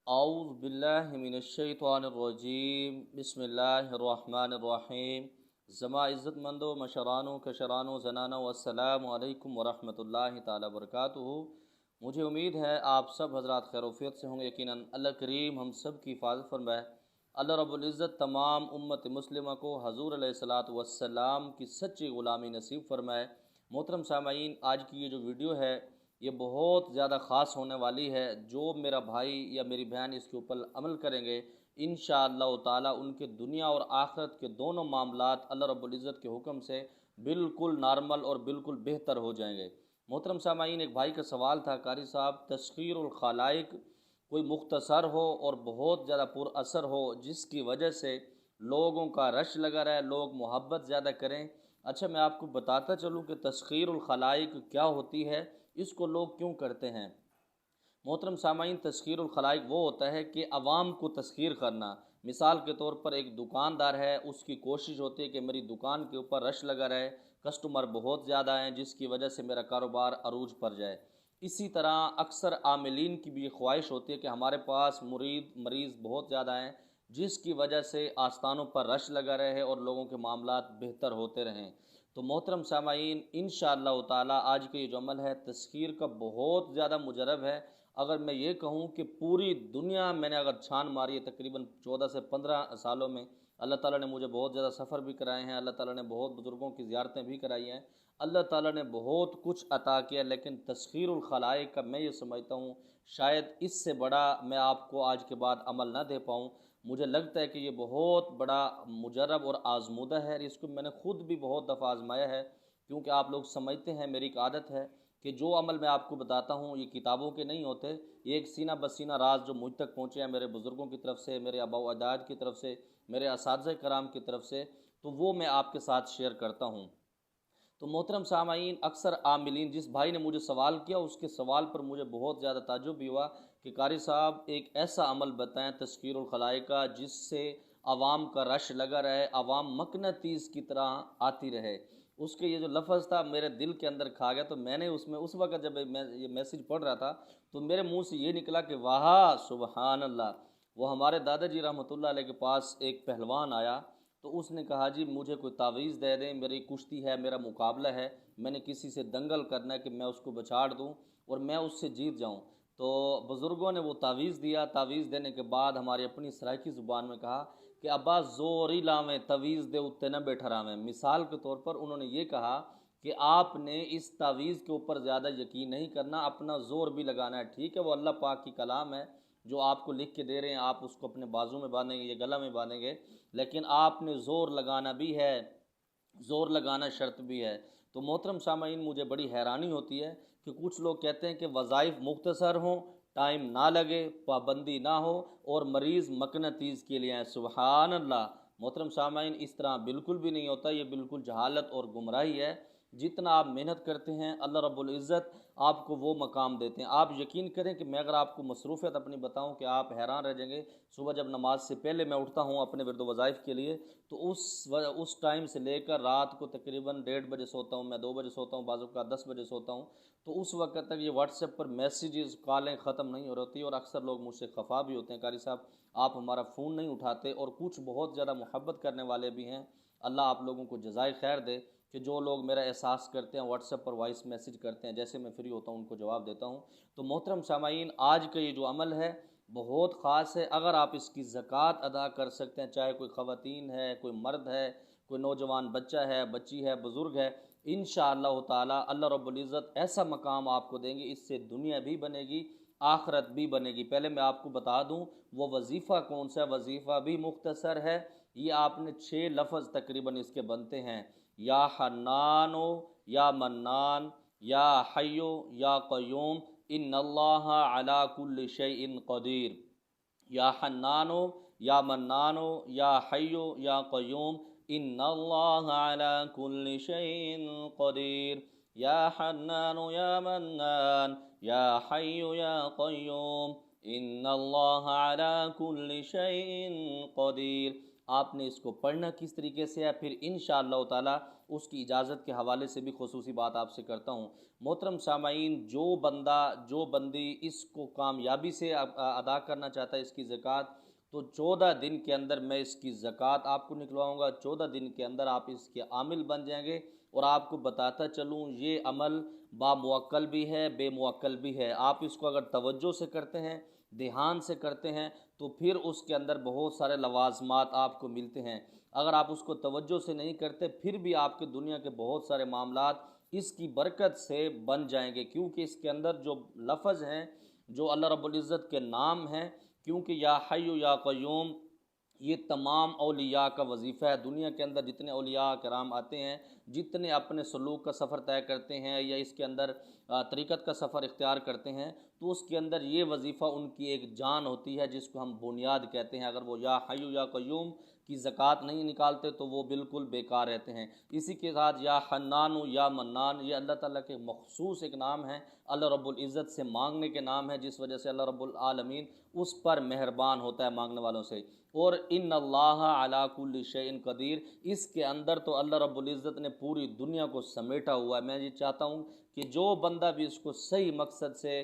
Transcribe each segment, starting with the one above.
اعوذ باللہ من الشیطان الرجیم بسم اللہ الرحمن الرحیم زما عزت مندو مشرانو کشرانو زنانو السلام علیکم ورحمۃ اللہ تعالی وبرکاتہ۔ مجھے امید ہے آپ سب حضرات خیر و عافیت سے ہوں گے۔ یقیناً اللہ کریم ہم سب کی حفاظت فرمائے۔ اللہ رب العزت تمام امت مسلمہ کو حضور علیہ الصلاۃ والسلام کی سچی غلامی نصیب فرمائے۔ محترم سامعین، آج کی یہ جو ویڈیو ہے یہ بہت زیادہ خاص ہونے والی ہے۔ جو میرا بھائی یا میری بہن اس کے اوپر عمل کریں گے انشاءاللہ تعالی ان کے دنیا اور آخرت کے دونوں معاملات اللہ رب العزت کے حکم سے بالکل نارمل اور بالکل بہتر ہو جائیں گے۔ محترم سامعین، ایک بھائی کا سوال تھا، قاری صاحب تسخیر الخلائق کوئی مختصر ہو اور بہت زیادہ پر اثر ہو جس کی وجہ سے لوگوں کا رش لگا رہے، لوگ محبت زیادہ کریں۔ اچھا، میں آپ کو بتاتا چلوں کہ تسخیر الخلائق کیا ہوتی ہے، اس کو لوگ کیوں کرتے ہیں۔ محترم سامعین، تسخیر الخلائق وہ ہوتا ہے کہ عوام کو تسخیر کرنا۔ مثال کے طور پر ایک دکاندار ہے، اس کی کوشش ہوتی ہے کہ میری دکان کے اوپر رش لگا رہے، کسٹمر بہت زیادہ ہیں جس کی وجہ سے میرا کاروبار عروج پر جائے۔ اسی طرح اکثر عاملین کی بھی یہ خواہش ہوتی ہے کہ ہمارے پاس مریض بہت زیادہ ہیں جس کی وجہ سے آستانوں پر رش لگا رہے اور لوگوں کے معاملات بہتر ہوتے رہیں۔ تو محترم سامعین، انشاءاللہ تعالی آج کا یہ جو عمل ہے تسخیر کا بہت زیادہ مجرب ہے۔ اگر میں یہ کہوں کہ پوری دنیا میں نے اگر چھان ماری ہے تقریباً 14 سے 15 سالوں میں، اللہ تعالیٰ نے مجھے بہت زیادہ سفر بھی کرائے ہیں، اللہ تعالیٰ نے بہت بزرگوں کی زیارتیں بھی کرائی ہیں، اللہ تعالیٰ نے بہت کچھ عطا کیا، لیکن تسخیر الخلائق کا میں یہ سمجھتا ہوں شاید اس سے بڑا میں آپ کو آج کے بعد عمل نہ دے پاؤں۔ مجھے لگتا ہے کہ یہ بہت بڑا مجرب اور آزمودہ ہے، اس کو میں نے خود بھی بہت دفعہ آزمایا ہے، کیونکہ آپ لوگ سمجھتے ہیں میری ایک عادت ہے کہ جو عمل میں آپ کو بتاتا ہوں یہ کتابوں کے نہیں ہوتے، یہ ایک سینہ بسینہ راز جو مجھ تک پہنچے ہیں میرے بزرگوں کی طرف سے، میرے آباء و اجداد کی طرف سے، میرے اساتذہ کرام کی طرف سے، تو وہ میں آپ کے ساتھ شیئر کرتا ہوں۔ تو محترم سامعین، اکثر عاملین، جس بھائی نے مجھے سوال کیا اس کے سوال پر مجھے بہت زیادہ تعجب بھی ہوا کہ قاری صاحب ایک ایسا عمل بتائیں تسخیر الخلائق کا جس سے عوام کا رش لگا رہے، عوام مقناطیس کی طرح آتی رہے۔ اس کے یہ جو لفظ تھا میرے دل کے اندر کھا گیا، تو میں نے اس وقت جب میں یہ میسیج پڑھ رہا تھا تو میرے منہ سے یہ نکلا کہ واہ سبحان اللہ۔ وہ ہمارے دادا جی رحمۃ اللہ علیہ کے پاس ایک پہلوان آیا تو اس نے کہا جی مجھے کوئی تعویذ دے دیں، میری کشتی ہے، میرا مقابلہ ہے، میں نے کسی سے دنگل کرنا ہے کہ میں اس کو بچھاڑ دوں اور میں اس سے جیت جاؤں۔ تو بزرگوں نے وہ تعویذ دیا، تعویذ دینے کے بعد ہماری اپنی سرائکی زبان میں کہا کہ ابا زوری لاویں تعویذ دے اتے نہ بیٹھا راویں۔ مثال کے طور پر انہوں نے یہ کہا کہ آپ نے اس تعویذ کے اوپر زیادہ یقین نہیں کرنا، اپنا زور بھی لگانا ہے۔ ٹھیک ہے، وہ اللہ پاک کی کلام ہے جو آپ کو لکھ کے دے رہے ہیں، آپ اس کو اپنے بازو میں باندھیں گے یا گلا میں باندھیں گے، لیکن آپ نے زور لگانا بھی ہے، زور لگانا شرط بھی ہے۔ تو محترم سامعین، مجھے بڑی حیرانی ہوتی ہے کہ کچھ لوگ کہتے ہیں کہ وظائف مختصر ہوں، ٹائم نہ لگے، پابندی نہ ہو اور مریض مقناطیس کے لیے ہیں۔ سبحان اللہ۔ محترم سامعین، اس طرح بالکل بھی نہیں ہوتا، یہ بالکل جہالت اور گمراہی ہے۔ جتنا آپ محنت کرتے ہیں اللہ رب العزت آپ کو وہ مقام دیتے ہیں۔ آپ یقین کریں کہ میں اگر آپ کو مصروفیت اپنی بتاؤں کہ آپ حیران رہ جائیں گے، صبح جب نماز سے پہلے میں اٹھتا ہوں اپنے ورد و وظائف کے لیے تو اس ٹائم سے لے کر رات کو تقریباً 1:30 بجے سوتا ہوں، میں 2 بجے سوتا ہوں، بعض اوقات 10 بجے سوتا ہوں، تو اس وقت تک یہ واٹس ایپ پر میسیجز کالیں ختم نہیں ہو رہتی اور اکثر لوگ مجھ سے خفا بھی ہوتے ہیں، قاری صاحب آپ ہمارا فون نہیں اٹھاتے، اور کچھ بہت زیادہ محبت کرنے والے بھی ہیں، اللہ آپ لوگوں کو جزائے خیر دے کہ جو لوگ میرا احساس کرتے ہیں واٹس ایپ پر وائس میسیج کرتے ہیں، جیسے میں فری ہوتا ہوں ان کو جواب دیتا ہوں۔ تو محترم سامعین، آج کا یہ جو عمل ہے بہت خاص ہے۔ اگر آپ اس کی زکوٰۃ ادا کر سکتے ہیں، چاہے کوئی خواتین ہے، کوئی مرد ہے، کوئی نوجوان بچہ ہے، بچی ہے، بزرگ ہے، انشاءاللہ تعالی اللہ رب العزت ایسا مقام آپ کو دیں گے، اس سے دنیا بھی بنے گی، آخرت بھی بنے گی۔ پہلے میں آپ کو بتا دوں وہ وظیفہ کون سا ہے، وظیفہ بھی مختصر ہے، یہ آپ نے 6 لفظ تقریباً اس کے بنتے ہیں، یا حنانو یا منان یا حیو یا قیوم ان اللہ علی کل شیء قدیر۔ یا حنانو یا منانو یا حیو یا قیوم ان اللہ علی کل شیء قدیر۔ یا حنان یا منان یا حیو یا قیوم ان اللہ علی کل شیء قدیر۔ آپ نے اس کو پڑھنا کس طریقے سے ہے، پھر انشاءاللہ تعالی اس کی اجازت کے حوالے سے بھی خصوصی بات آپ سے کرتا ہوں۔ محترم سامعین، جو بندی اس کو کامیابی سے ادا کرنا چاہتا ہے اس کی زکوٰۃ، تو 14 دن کے اندر میں اس کی زکوٰۃ آپ کو نکلواؤں گا۔ 14 دن کے اندر آپ اس کے عامل بن جائیں گے، اور آپ کو بتاتا چلوں یہ عمل باموکل بھی ہے، بے موکل بھی ہے۔ آپ اس کو اگر توجہ سے کرتے ہیں، دھیان سے کرتے ہیں، تو پھر اس کے اندر بہت سارے لوازمات آپ کو ملتے ہیں۔ اگر آپ اس کو توجہ سے نہیں کرتے، پھر بھی آپ کے دنیا کے بہت سارے معاملات اس کی برکت سے بن جائیں گے، کیونکہ اس کے اندر جو لفظ ہیں، جو اللہ رب العزت کے نام ہیں، کیونکہ یا حی یا قیوم یہ تمام اولیاء کا وظیفہ ہے۔ دنیا کے اندر جتنے اولیاء کرام آتے ہیں، جتنے اپنے سلوک کا سفر طے کرتے ہیں یا اس کے اندر طریقت کا سفر اختیار کرتے ہیں، تو اس کے اندر یہ وظیفہ ان کی ایک جان ہوتی ہے جس کو ہم بنیاد کہتے ہیں۔ اگر وہ یا حی یا قیوم کی زکوٰۃ نہیں نکالتے تو وہ بالکل بیکار رہتے ہیں۔ اسی کے ساتھ یا حنان یا منان، یہ اللہ تعالیٰ کے مخصوص ایک نام ہے، اللہ رب العزت سے مانگنے کے نام ہے، جس وجہ سے اللہ رب العالمین اس پر مہربان ہوتا ہے مانگنے والوں سے۔ اور ان اللہ علی کل شیء قدیر، اس کے اندر تو اللہ رب العزت نے پوری دنیا کو سمیٹا ہوا ہے۔ میں یہ چاہتا ہوں کہ جو بندہ بھی اس کو صحیح مقصد سے،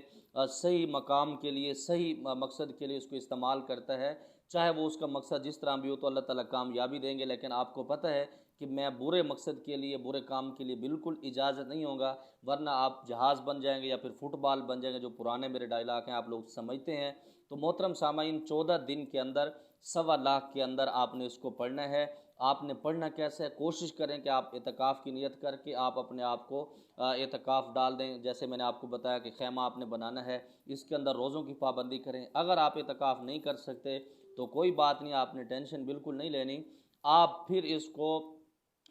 صحیح مقام کے لیے، صحیح مقصد کے لیے اس کو استعمال کرتا ہے، چاہے وہ اس کا مقصد جس طرح بھی ہو، تو اللہ تعالیٰ کامیابی دیں گے۔ لیکن آپ کو پتہ ہے کہ میں برے مقصد کے لیے، برے کام کے لیے بالکل اجازت نہیں ہوگا، ورنہ آپ جہاز بن جائیں گے یا پھر فٹ بال بن جائیں گے، جو پرانے میرے ڈائلاگ ہیں آپ لوگ سمجھتے ہیں۔ تو محترم سامعین، 14 دن کے اندر 1.25 لاکھ کے اندر آپ نے اس کو پڑھنا ہے۔ آپ نے پڑھنا کیسے ہے؟ کوشش کریں کہ آپ اعتکاف کی نیت کر کے آپ اپنے آپ کو اعتکاف ڈال دیں۔ جیسے میں نے آپ کو بتایا کہ خیمہ آپ نے بنانا ہے، اس کے اندر روزوں کی پابندی کریں۔ اگر آپ اعتکاف نہیں کر سکتے تو کوئی بات نہیں، آپ نے ٹینشن بالکل نہیں لینی۔ آپ پھر اس کو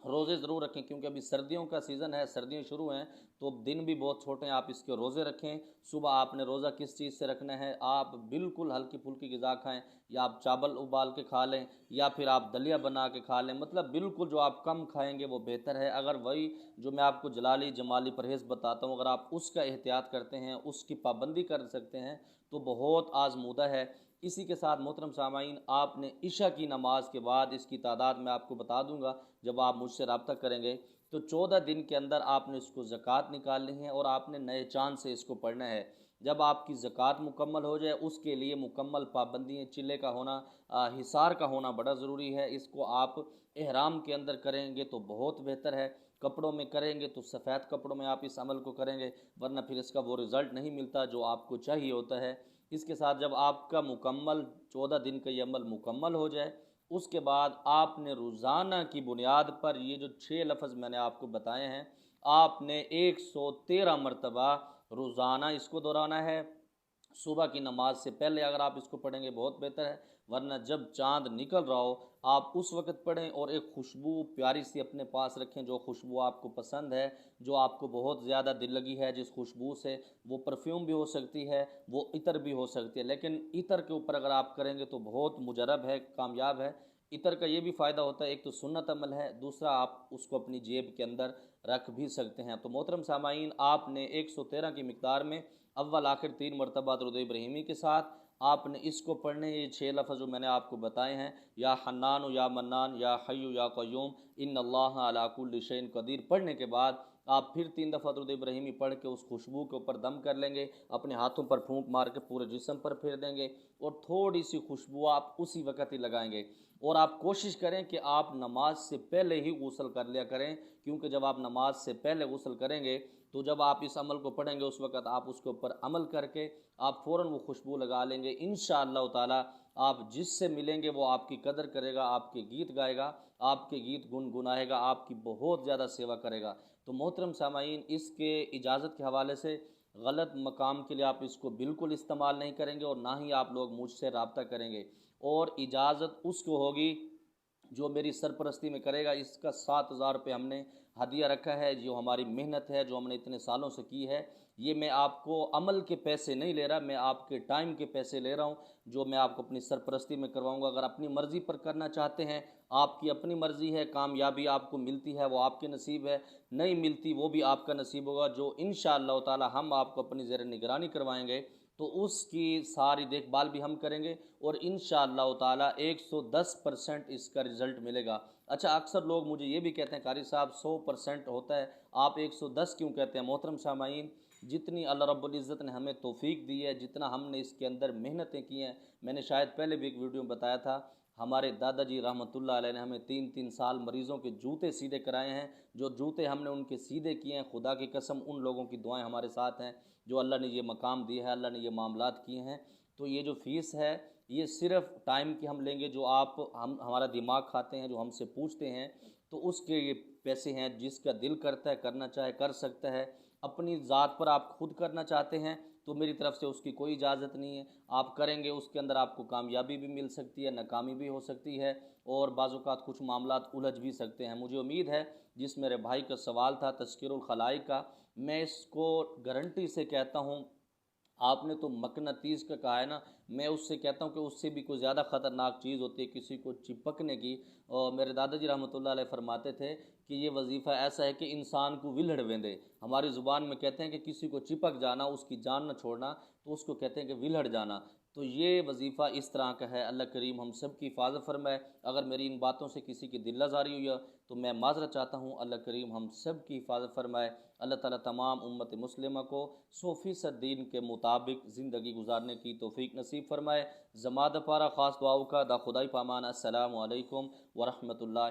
روزے ضرور رکھیں، کیونکہ ابھی سردیوں کا سیزن ہے، سردیاں شروع ہیں، تو دن بھی بہت چھوٹے ہیں، آپ اس کے روزے رکھیں۔ صبح آپ نے روزہ کس چیز سے رکھنا ہے؟ آپ بالکل ہلکی پھلکی غذا کھائیں، یا آپ چاول ابال کے کھا لیں، یا پھر آپ دلیا بنا کے کھا لیں، مطلب بالکل جو آپ کم کھائیں گے وہ بہتر ہے۔ اگر وہی جو میں آپ کو جلالی جمالی پرہیز بتاتا ہوں، اگر آپ اس کا احتیاط کرتے ہیں، اس کی پابندی کر سکتے ہیں، تو بہت آزمودہ ہے۔ اسی کے ساتھ محترم سامعین، آپ نے عشاء کی نماز کے بعد، اس کی تعداد میں آپ کو بتا دوں گا جب آپ مجھ سے رابطہ کریں گے، تو 14 دن کے اندر آپ نے اس کو زکوٰۃ نکالنی ہے، اور آپ نے نئے چاند سے اس کو پڑھنا ہے۔ جب آپ کی زکوٰۃ مکمل ہو جائے، اس کے لیے مکمل پابندی، چلے کا ہونا، حصار کا ہونا بڑا ضروری ہے۔ اس کو آپ احرام کے اندر کریں گے تو بہت بہتر ہے، کپڑوں میں کریں گے تو سفید کپڑوں میں آپ اس عمل کو کریں گے، ورنہ پھر اس کا وہ رزلٹ نہیں ملتا جو آپ کو چاہیے ہوتا ہے۔ اس کے ساتھ جب آپ کا مکمل 14 دن کا یہ عمل مکمل ہو جائے، اس کے بعد آپ نے روزانہ کی بنیاد پر یہ جو 6 لفظ میں نے آپ کو بتائے ہیں، آپ نے 113 مرتبہ روزانہ اس کو دہرانا ہے۔ صبح کی نماز سے پہلے اگر آپ اس کو پڑھیں گے بہت بہتر ہے، ورنہ جب چاند نکل رہا ہو آپ اس وقت پڑھیں، اور ایک خوشبو پیاری سی اپنے پاس رکھیں، جو خوشبو آپ کو پسند ہے، جو آپ کو بہت زیادہ دل لگی ہے، جس خوشبو سے، وہ پرفیوم بھی ہو سکتی ہے، وہ عطر بھی ہو سکتی ہے، لیکن عطر کے اوپر اگر آپ کریں گے تو بہت مجرب ہے، کامیاب ہے۔ عطر کا یہ بھی فائدہ ہوتا ہے، ایک تو سنت عمل ہے، دوسرا آپ اس کو اپنی جیب کے اندر رکھ بھی سکتے ہیں۔ تو محترم سامعین، آپ نے 113 کی مقدار میں اول آخر 3 مرتبہ درود ابراہیمی کے ساتھ آپ نے اس کو پڑھنے، یہ 6 لفظ جو میں نے آپ کو بتائے ہیں، یا حنان یا منان یا حی یا قیوم ان اللہ علی کل شیء قدیر، پڑھنے کے بعد آپ پھر 3 دفعہ درود ابراہیمی پڑھ کے اس خوشبو کے اوپر دم کر لیں گے، اپنے ہاتھوں پر پھونک مار کے پورے جسم پر پھیر دیں گے، اور تھوڑی سی خوشبو آپ اسی وقت ہی لگائیں گے۔ اور آپ کوشش کریں کہ آپ نماز سے پہلے ہی غسل کر لیا کریں، کیونکہ جب آپ نماز سے پہلے غسل کریں گے تو جب آپ اس عمل کو پڑھیں گے، اس وقت آپ اس کے اوپر عمل کر کے آپ فوراً وہ خوشبو لگا لیں گے۔ انشاءاللہ تعالی آپ جس سے ملیں گے وہ آپ کی قدر کرے گا، آپ کے گیت گائے گا، آپ کے گیت گنگنائے گا، آپ کی بہت زیادہ سیوا کرے گا۔ تو محترم سامعین، اس کے اجازت کے حوالے سے غلط مقام کے لیے آپ اس کو بالکل استعمال نہیں کریں گے، اور نہ ہی آپ لوگ مجھ سے رابطہ کریں گے، اور اجازت اس کو ہوگی جو میری سرپرستی میں کرے گا۔ اس کا 7,000 روپے ہم نے ہدیہ رکھا ہے، جو ہماری محنت ہے، جو ہم نے اتنے سالوں سے کی ہے۔ یہ میں آپ کو عمل کے پیسے نہیں لے رہا، میں آپ کے ٹائم کے پیسے لے رہا ہوں، جو میں آپ کو اپنی سرپرستی میں کرواؤں گا۔ اگر اپنی مرضی پر کرنا چاہتے ہیں، آپ کی اپنی مرضی ہے، کامیابی آپ کو ملتی ہے وہ آپ کے نصیب ہے، نہیں ملتی وہ بھی آپ کا نصیب ہوگا، جو انشاءاللہ تعالی ہم آپ کو اپنی زیر نگرانی کروائیں گے، تو اس کی ساری دیکھ بھال بھی ہم کریں گے اور انشاءاللہ تعالی 110% اس کا رزلٹ ملے گا۔ اچھا، اکثر لوگ مجھے یہ بھی کہتے ہیں قاری صاحب 100% ہوتا ہے، آپ 110 کیوں کہتے ہیں؟ محترم سامعین، جتنی اللہ رب العزت نے ہمیں توفیق دی ہے، جتنا ہم نے اس کے اندر محنتیں کی ہیں، میں نے شاید پہلے بھی ایک ویڈیو میں بتایا تھا، ہمارے دادا جی رحمۃ اللہ علیہ نے ہمیں 3 سال مریضوں کے جوتے سیدھے کرائے ہیں۔ جو جوتے ہم نے ان کے سیدھے کیے ہیں، خدا کی قسم ان لوگوں کی دعائیں ہمارے ساتھ ہیں جو اللہ نے یہ مقام دیا ہے، اللہ نے یہ معاملات کیے ہیں۔ تو یہ جو فیس ہے یہ صرف ٹائم کی ہم لیں گے، جو ہمارا دماغ کھاتے ہیں، جو ہم سے پوچھتے ہیں، تو اس کے یہ پیسے ہیں۔ جس کا دل کرتا ہے کرنا چاہے کر سکتا ہے، اپنی ذات پر آپ خود کرنا چاہتے ہیں تو میری طرف سے اس کی کوئی اجازت نہیں ہے، آپ کریں گے اس کے اندر آپ کو کامیابی بھی مل سکتی ہے، ناکامی بھی ہو سکتی ہے، اور بعض اوقات کچھ معاملات الجھ بھی سکتے ہیں۔ مجھے امید ہے جس میرے بھائی کا سوال تھا تذکیر الخلائق کا، میں اس کو گارنٹی سے کہتا ہوں، آپ نے تو مقناطیس کا کہا ہے نا، میں اس سے کہتا ہوں کہ اس سے بھی کوئی زیادہ خطرناک چیز ہوتی ہے کسی کو چپکنے کی۔ اور میرے دادا جی رحمۃ اللہ علیہ فرماتے تھے کہ یہ وظیفہ ایسا ہے کہ انسان کو ولڑ ویندے، ہماری زبان میں کہتے ہیں کہ کسی کو چپک جانا، اس کی جان نہ چھوڑنا، تو اس کو کہتے ہیں کہ ولڑ جانا۔ تو یہ وظیفہ اس طرح کا ہے۔ اللہ کریم ہم سب کی حفاظت فرمائے۔ اگر میری ان باتوں سے کسی کی دل آزاری ہوئی ہے تو میں معذرت چاہتا ہوں۔ اللہ کریم ہم سب کی حفاظت فرمائے۔ اللہ تعالیٰ تمام امت مسلمہ کو 100% دین کے مطابق زندگی گزارنے کی توفیق نصیب فرمائے۔ زمادہ پارا خاص دعاؤں کا دا خدائی پامان۔ السلام علیکم ورحمۃ اللہ